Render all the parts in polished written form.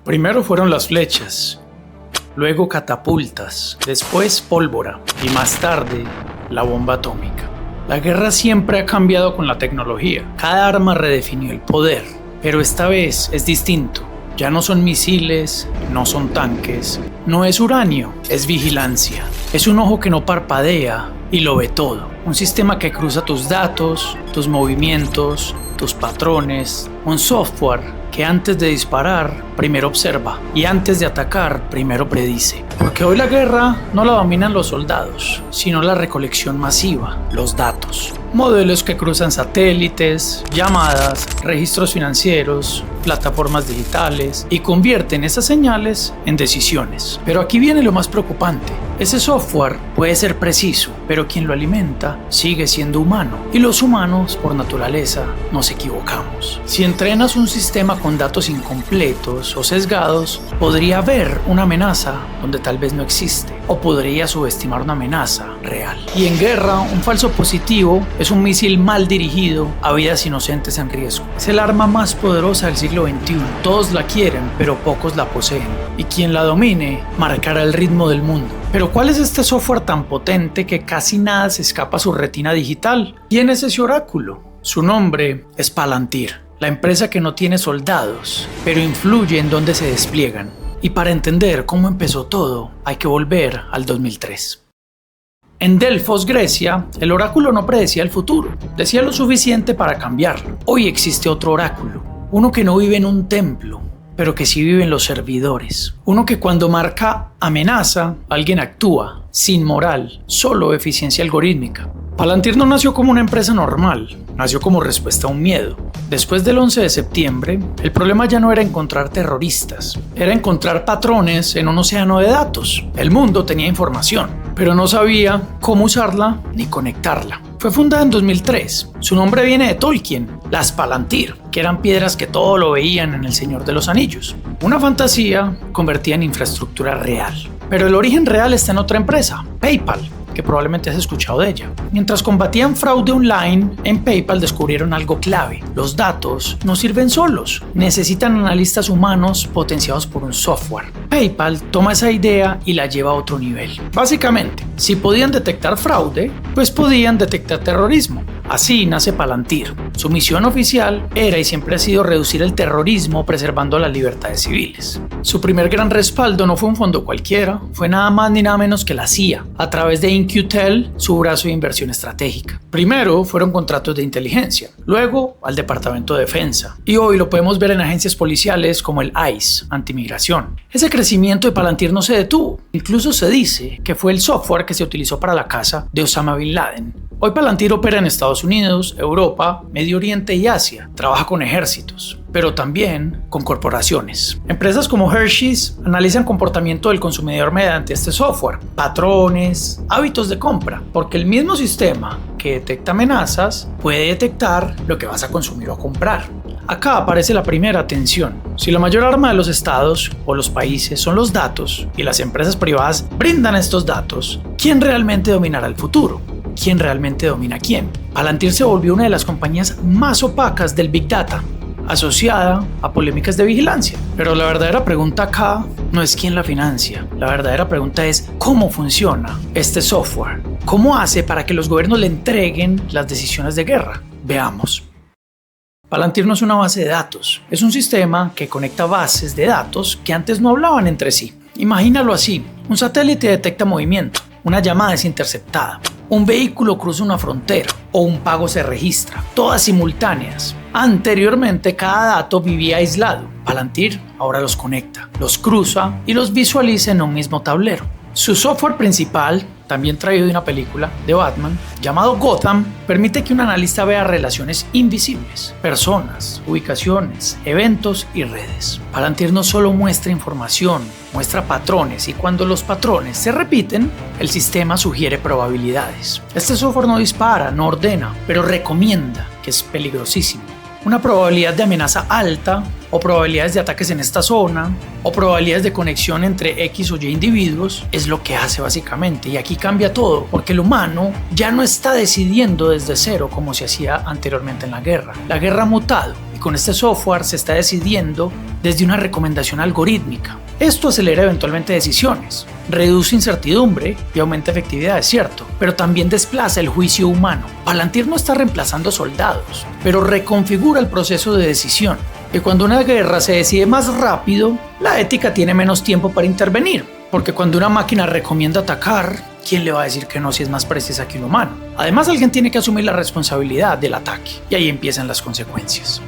Primero fueron las flechas, luego catapultas, después pólvora y más tarde la bomba atómica. La guerra siempre ha cambiado con la tecnología. Cada arma redefinió el poder, pero esta vez es distinto. Ya no son misiles, no son tanques, no es uranio, es vigilancia. Es un ojo que no parpadea y lo ve todo. Un sistema que cruza tus datos, tus movimientos, tus patrones. Un software que antes de disparar, primero observa y antes de atacar, primero predice. Porque hoy la guerra no la dominan los soldados, sino la recolección masiva, los datos. Modelos que cruzan satélites, llamadas, registros financieros, plataformas digitales y convierten esas señales en decisiones. Pero aquí viene lo más preocupante. Ese software puede ser preciso, pero quien lo alimenta sigue siendo humano. Y los humanos, por naturaleza, nos equivocamos. Si entrenas un sistema con datos incompletos o sesgados, podría haber una amenaza donde tal vez no existe, o podría subestimar una amenaza real. Y en guerra, un falso positivo es un misil mal dirigido a vidas inocentes en riesgo. Es el arma más poderosa del siglo XXI. Todos la quieren, pero pocos la poseen. Y quien la domine marcará el ritmo del mundo. Pero ¿cuál es este software tan potente que casi nada se escapa a su retina digital? ¿Quién es ese oráculo? Su nombre es Palantir, la empresa que no tiene soldados, pero influye en dónde se despliegan. Y para entender cómo empezó todo, hay que volver al 2003. En Delfos, Grecia, el oráculo no predecía el futuro, decía lo suficiente para cambiarlo. Hoy existe otro oráculo, uno que no vive en un templo, pero que sí vive en los servidores. Uno que cuando marca amenaza, alguien actúa, sin moral, solo eficiencia algorítmica. Palantir no nació como una empresa normal, nació como respuesta a un miedo. Después del 11 de septiembre, el problema ya no era encontrar terroristas, era encontrar patrones en un océano de datos. El mundo tenía información, pero no sabía cómo usarla ni conectarla. Fue fundada en 2003. Su nombre viene de Tolkien, las Palantir, que eran piedras que todo lo veían en El Señor de los Anillos. Una fantasía convertida en infraestructura real. Pero el origen real está en otra empresa, PayPal, que probablemente has escuchado de ella. Mientras combatían fraude online, en PayPal descubrieron algo clave. Los datos no sirven solos, necesitan analistas humanos potenciados por un software. PayPal toma esa idea y la lleva a otro nivel. Básicamente, si podían detectar fraude, pues podían detectar terrorismo. Así nace Palantir. Su misión oficial era y siempre ha sido reducir el terrorismo preservando las libertades civiles. Su primer gran respaldo no fue un fondo cualquiera, fue nada más ni nada menos que la CIA, a través de In-Q-Tel, su brazo de inversión estratégica. Primero fueron contratos de inteligencia, luego al Departamento de Defensa, y hoy lo podemos ver en agencias policiales como el ICE, antimigración. Ese crecimiento de Palantir no se detuvo, incluso se dice que fue el software que se utilizó para la caza de Osama Bin Laden. Hoy Palantir opera en Estados Unidos, Europa, Medio Oriente y Asia. Trabaja con ejércitos, pero también con corporaciones. Empresas como Hershey's analizan comportamiento del consumidor mediante este software, patrones, hábitos de compra, porque el mismo sistema que detecta amenazas puede detectar lo que vas a consumir o comprar. Acá aparece la primera tensión. Si la mayor arma de los estados o los países son los datos y las empresas privadas brindan estos datos, ¿quién realmente dominará el futuro? ¿Quién realmente domina a quién? Palantir se volvió una de las compañías más opacas del Big Data, asociada a polémicas de vigilancia. Pero la verdadera pregunta acá no es quién la financia. La verdadera pregunta es cómo funciona este software. ¿Cómo hace para que los gobiernos le entreguen las decisiones de guerra? Veamos. Palantir no es una base de datos. Es un sistema que conecta bases de datos que antes no hablaban entre sí. Imagínalo así. Un satélite detecta movimiento. Una llamada es interceptada. Un vehículo cruza una frontera o un pago se registra, todas simultáneas. Anteriormente cada dato vivía aislado. Palantir ahora los conecta, los cruza y los visualiza en un mismo tablero. Su software principal, también traído de una película de Batman, llamado Gotham, permite que un analista vea relaciones invisibles, personas, ubicaciones, eventos y redes. Palantir no solo muestra información, muestra patrones y cuando los patrones se repiten, el sistema sugiere probabilidades. Este software no dispara, no ordena, pero recomienda, que es peligrosísimo. Una probabilidad de amenaza alta, o probabilidades de ataques en esta zona, o probabilidades de conexión entre X o Y individuos, es lo que hace básicamente. Y aquí cambia todo, porque el humano ya no está decidiendo desde cero como se hacía anteriormente en la guerra. La guerra ha mutado, y con este software se está decidiendo desde una recomendación algorítmica. Esto acelera eventualmente decisiones, reduce incertidumbre y aumenta efectividad, es cierto, pero también desplaza el juicio humano. Palantir no está reemplazando soldados, pero reconfigura el proceso de decisión. Y cuando una guerra se decide más rápido, la ética tiene menos tiempo para intervenir, porque cuando una máquina recomienda atacar, ¿quién le va a decir que no si es más precisa que un humano? Además, alguien tiene que asumir la responsabilidad del ataque, y ahí empiezan las consecuencias.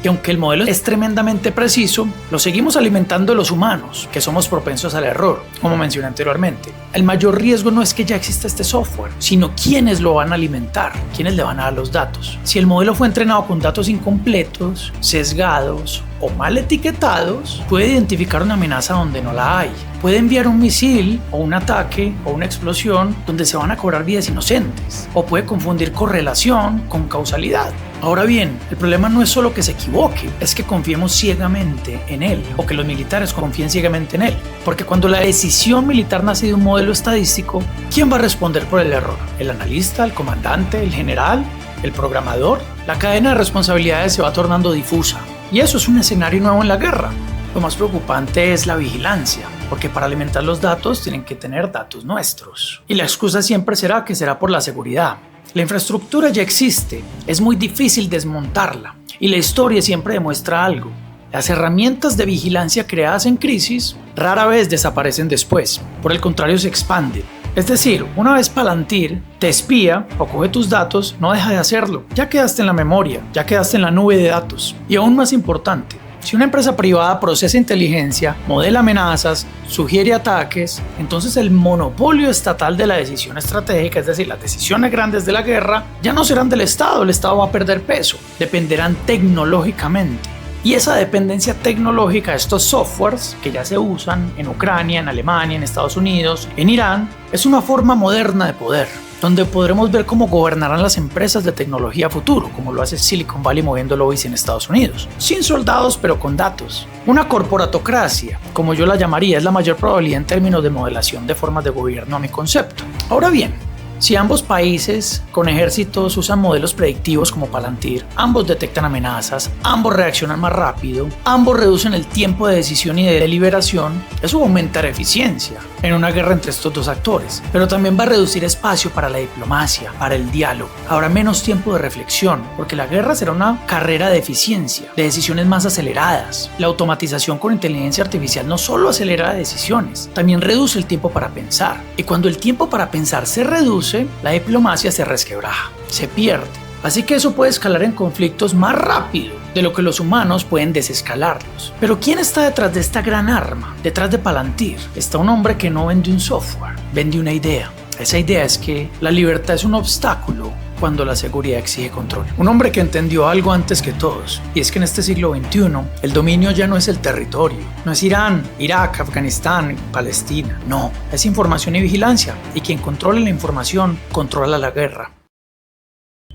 Y aunque el modelo es tremendamente preciso, lo seguimos alimentando los humanos, que somos propensos al error, como mencioné anteriormente. El mayor riesgo no es que ya exista este software, sino quiénes lo van a alimentar, quiénes le van a dar los datos. Si el modelo fue entrenado con datos incompletos, sesgados o mal etiquetados, puede identificar una amenaza donde no la hay. Puede enviar un misil o un ataque o una explosión donde se van a cobrar vidas inocentes. O puede confundir correlación con causalidad. Ahora bien, el problema no es solo que se equivoque, es que confiemos ciegamente en él, o que los militares confíen ciegamente en él. Porque cuando la decisión militar nace de un modelo estadístico, ¿quién va a responder por el error? ¿El analista, el comandante, el general, el programador? La cadena de responsabilidades se va tornando difusa. Y eso es un escenario nuevo en la guerra. Lo más preocupante es la vigilancia, porque para alimentar los datos tienen que tener datos nuestros. Y la excusa siempre será que será por la seguridad. La infraestructura ya existe, es muy difícil desmontarla, y la historia siempre demuestra algo. Las herramientas de vigilancia creadas en crisis rara vez desaparecen después, por el contrario se expanden. Es decir, una vez Palantir te espía o coge tus datos, no deja de hacerlo. Ya quedaste en la memoria, ya quedaste en la nube de datos. Y aún más importante, si una empresa privada procesa inteligencia, modela amenazas, sugiere ataques, entonces el monopolio estatal de la decisión estratégica, es decir, las decisiones grandes de la guerra, ya no serán del Estado, el Estado va a perder peso, dependerán tecnológicamente. Y esa dependencia tecnológica de estos softwares que ya se usan en Ucrania, en Alemania, en Estados Unidos, en Irán, es una forma moderna de poder, donde podremos ver cómo gobernarán las empresas de tecnología a futuro, como lo hace Silicon Valley moviendo lobbies en Estados Unidos. Sin soldados, pero con datos. Una corporatocracia, como yo la llamaría, es la mayor probabilidad en términos de modelación de formas de gobierno a mi concepto. Ahora bien, si ambos países con ejércitos usan modelos predictivos como Palantir, ambos detectan amenazas, ambos reaccionan más rápido, ambos reducen el tiempo de decisión y de deliberación, eso va a aumentar eficiencia en una guerra entre estos dos actores, pero también va a reducir espacio para la diplomacia, para el diálogo. Habrá menos tiempo de reflexión, porque la guerra será una carrera de eficiencia, de decisiones más aceleradas. La automatización con inteligencia artificial no solo acelera decisiones, también reduce el tiempo para pensar. Y cuando el tiempo para pensar se reduce, la diplomacia se resquebraja, se pierde. Así que eso puede escalar en conflictos más rápido de lo que los humanos pueden desescalarlos. Pero ¿quién está detrás de esta gran arma? Detrás de Palantir está un hombre que no vende un software, vende una idea. Esa idea es que la libertad es un obstáculo cuando la seguridad exige control. Un hombre que entendió algo antes que todos, y es que en este siglo XXI el dominio ya no es el territorio, no es Irán, Irak, Afganistán, Palestina, no, es información y vigilancia, y quien controla la información controla la guerra.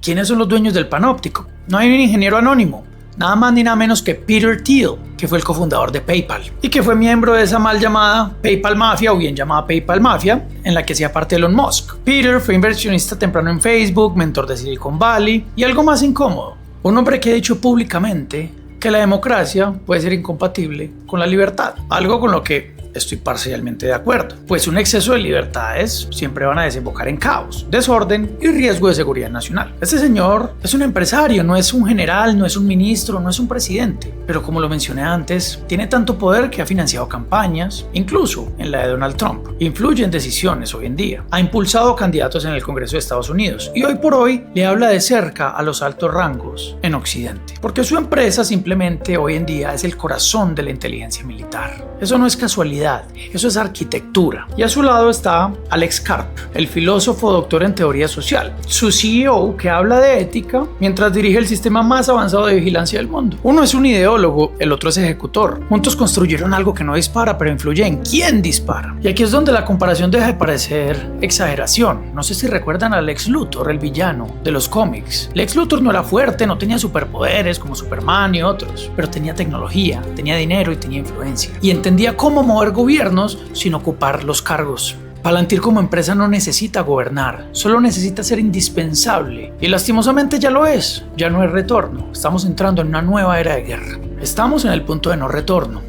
¿Quiénes son los dueños del panóptico? No hay un ingeniero anónimo, nada más ni nada menos que Peter Thiel, que fue el cofundador de PayPal y que fue miembro de esa mal llamada PayPal Mafia, o bien llamada PayPal Mafia, en la que hacía parte Elon Musk. Peter fue inversionista temprano en Facebook, mentor de Silicon Valley y algo más incómodo, un hombre que ha dicho públicamente que la democracia puede ser incompatible con la libertad, algo con lo que estoy parcialmente de acuerdo, pues un exceso de libertades siempre van a desembocar en caos, desorden y riesgo de seguridad nacional. Este señor es un empresario, no es un general, no es un ministro, no es un presidente, pero como lo mencioné antes, tiene tanto poder que ha financiado campañas, incluso en la de Donald Trump, influye en decisiones hoy en día, ha impulsado candidatos en el Congreso de Estados Unidos y hoy por hoy le habla de cerca a los altos rangos en Occidente, porque su empresa simplemente hoy en día es el corazón de la inteligencia militar. Eso no es casualidad, eso es arquitectura. Y a su lado está Alex Karp, el filósofo doctor en teoría social, su CEO que habla de ética mientras dirige el sistema más avanzado de vigilancia del mundo. Uno es un ideólogo, el otro es ejecutor. Juntos construyeron algo que no dispara, pero influye en quién dispara. Y aquí es donde la comparación deja de parecer exageración. No sé si recuerdan a Lex Luthor, el villano de los cómics. Lex Luthor no era fuerte, no tenía superpoderes como Superman y otros, pero tenía tecnología, tenía dinero y tenía influencia. Y entendía cómo mover gobiernos sin ocupar los cargos. Palantir como empresa no necesita gobernar, solo necesita ser indispensable y lastimosamente ya lo es, ya no hay retorno, estamos entrando en una nueva era de guerra. Estamos en el punto de no retorno.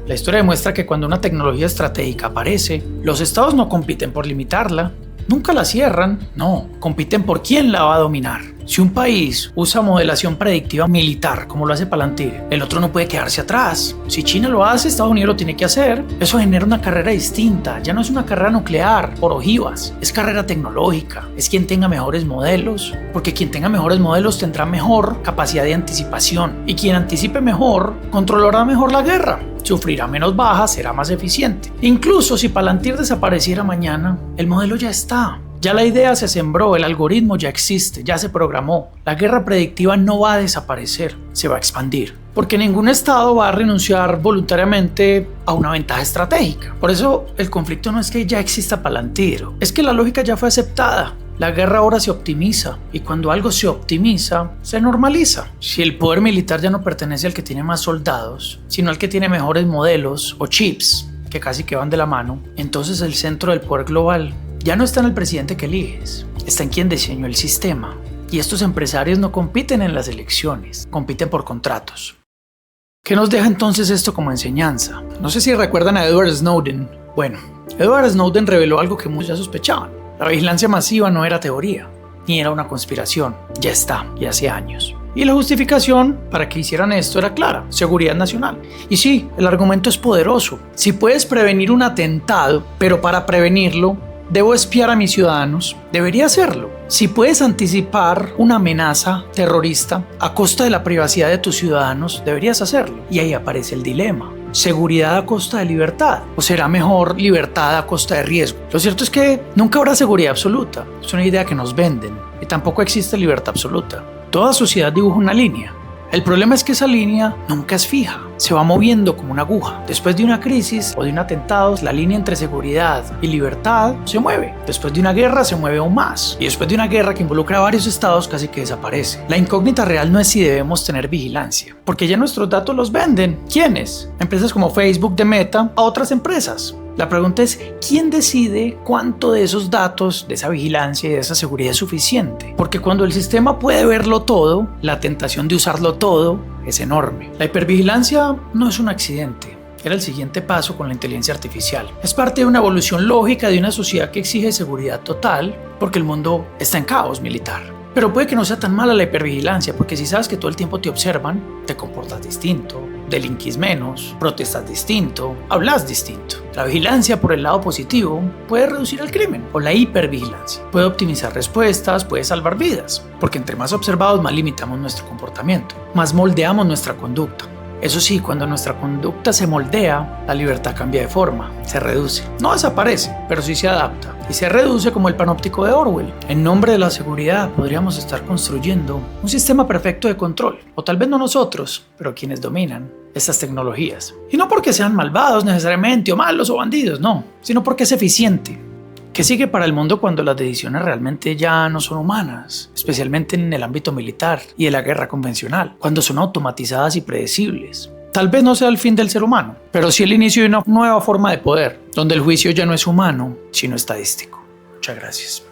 La historia demuestra que cuando una tecnología estratégica aparece, los estados no compiten por limitarla, nunca la cierran, no, compiten por quién la va a dominar. Si un país usa modelación predictiva militar, como lo hace Palantir, el otro no puede quedarse atrás. Si China lo hace, Estados Unidos lo tiene que hacer. Eso genera una carrera distinta. Ya no es una carrera nuclear por ojivas, es carrera tecnológica. Es quien tenga mejores modelos, porque quien tenga mejores modelos tendrá mejor capacidad de anticipación. Y quien anticipe mejor, controlará mejor la guerra. Sufrirá menos bajas, será más eficiente. Incluso si Palantir desapareciera mañana, el modelo ya está. Ya la idea se sembró, el algoritmo ya existe, ya se programó. La guerra predictiva no va a desaparecer, se va a expandir. Porque ningún estado va a renunciar voluntariamente a una ventaja estratégica. Por eso el conflicto no es que ya exista Palantir, es que la lógica ya fue aceptada. La guerra ahora se optimiza y cuando algo se optimiza, se normaliza. Si el poder militar ya no pertenece al que tiene más soldados, sino al que tiene mejores modelos o chips, que casi que van de la mano, entonces el centro del poder global ya no está en el presidente que eliges, está en quien diseñó el sistema. Y estos empresarios no compiten en las elecciones, compiten por contratos. ¿Qué nos deja entonces esto como enseñanza? No sé si recuerdan a Edward Snowden. Bueno, Edward Snowden reveló algo que muchos ya sospechaban. La vigilancia masiva no era teoría, ni era una conspiración. Ya está, y hace años. Y la justificación para que hicieran esto era clara: seguridad nacional. Y sí, el argumento es poderoso. Si puedes prevenir un atentado, pero para prevenirlo debo espiar a mis ciudadanos, debería hacerlo. Si puedes anticipar una amenaza terrorista a costa de la privacidad de tus ciudadanos, deberías hacerlo. Y ahí aparece el dilema: ¿seguridad a costa de libertad? ¿O será mejor libertad a costa de riesgo? Lo cierto es que nunca habrá seguridad absoluta. Es una idea que nos venden. Y tampoco existe libertad absoluta. Toda sociedad dibuja una línea. El problema es que esa línea nunca es fija, se va moviendo como una aguja. Después de una crisis o de un atentado, la línea entre seguridad y libertad se mueve. Después de una guerra se mueve aún más. Y después de una guerra que involucra a varios estados, casi que desaparece. La incógnita real no es si debemos tener vigilancia, porque ya nuestros datos los venden. ¿Quiénes? Empresas como Facebook de Meta a otras empresas. La pregunta es, ¿quién decide cuánto de esos datos, de esa vigilancia y de esa seguridad es suficiente? Porque cuando el sistema puede verlo todo, la tentación de usarlo todo es enorme. La hipervigilancia no es un accidente. Era el siguiente paso con la inteligencia artificial. Es parte de una evolución lógica de una sociedad que exige seguridad total, porque el mundo está en caos militar. Pero puede que no sea tan mala la hipervigilancia, porque si sabes que todo el tiempo te observan, te comportas distinto, delinquís menos, protestas distinto, hablas distinto. La vigilancia, por el lado positivo, puede reducir el crimen, o la hipervigilancia puede optimizar respuestas, puede salvar vidas, porque entre más observados, más limitamos nuestro comportamiento, más moldeamos nuestra conducta. Eso sí, cuando nuestra conducta se moldea, la libertad cambia de forma, se reduce. No desaparece, pero sí se adapta. Y se reduce como el panóptico de Orwell. En nombre de la seguridad podríamos estar construyendo un sistema perfecto de control. O tal vez no nosotros, pero quienes dominan estas tecnologías. Y no porque sean malvados necesariamente, o malos o bandidos, no. Sino porque es eficiente. ¿Qué sigue para el mundo cuando las decisiones realmente ya no son humanas? Especialmente en el ámbito militar y de la guerra convencional, cuando son automatizadas y predecibles. Tal vez no sea el fin del ser humano, pero sí el inicio de una nueva forma de poder, donde el juicio ya no es humano, sino estadístico. Muchas gracias.